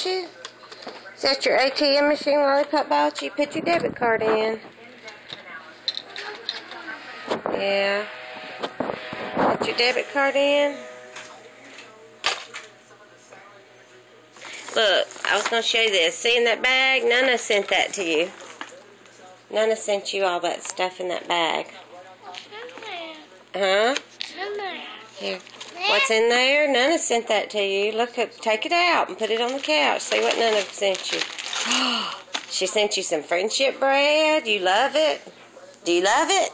you? Is that your ATM machine, Lollipop Bouch? You put your debit card in. Yeah. Put your debit card in. Look, I was going to show you this. See in that bag? Nana sent that to you. Nana sent you all that stuff in that bag. Huh? Here. What's in there? Nana sent that to you. Look, take it out and put it on the couch. See what Nana sent you. She sent you some friendship bread. You love it? Do you love it?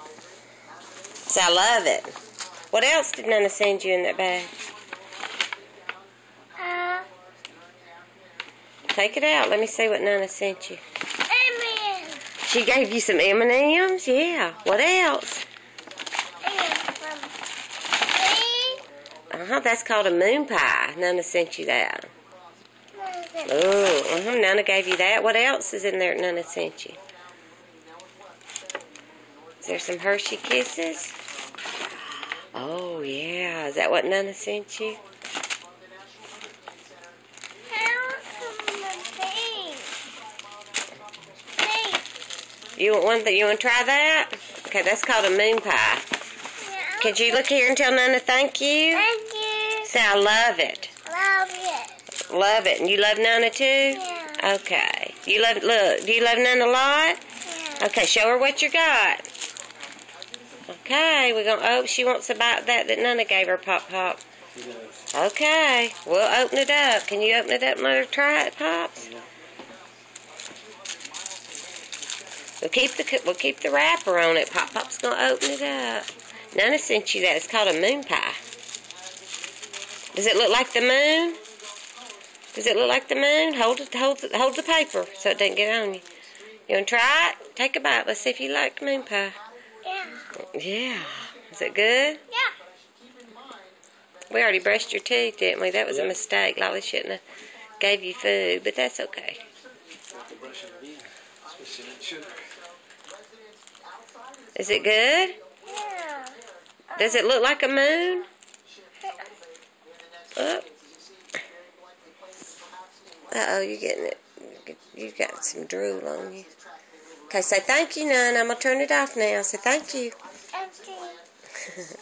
Say, I love it. What else did Nana send you in that bag? Take it out. Let me see what Nana sent you. M&M's. She gave you some M&M's? Yeah. What else? That's called a moon pie. Nana sent you that. Oh, Nana gave you that. What else is in there that Nana sent you? Is there some Hershey Kisses? Oh, yeah. Is that what Nana sent you? You want one? You want to try that? Okay, that's called a moon pie. Yeah. Could you look here and tell Nana thank you? Thank you. Say, I love it. Love it. Love it. And you love Nana too? Yeah. Okay. You love, look, do you love Nana a lot? Yeah. Okay, show her what you got. Okay, we're going to, oh, she wants about that Nana gave her, Pop Pop. Okay, we'll open it up. Can you open it up and let her try it, Pops? We'll keep the wrapper on it. Pop Pop's gonna open it up. Nana sent you that. It's called a moon pie. Does it look like the moon? Does it look like the moon? Hold the paper so it doesn't get on you. You wanna try it? Take a bite. Let's see if you like moon pie. Yeah. Yeah. Is it good? Yeah. We already brushed your teeth, didn't we? That was a mistake. Lolly shouldn't have gave you food, but that's okay. Is it good? Yeah. Does it look like a moon? Oh. Uh-oh, you're getting it. You got some drool on you. Okay, say thank you, Nana. I'm going to turn it off now. Say thank you. Thank you.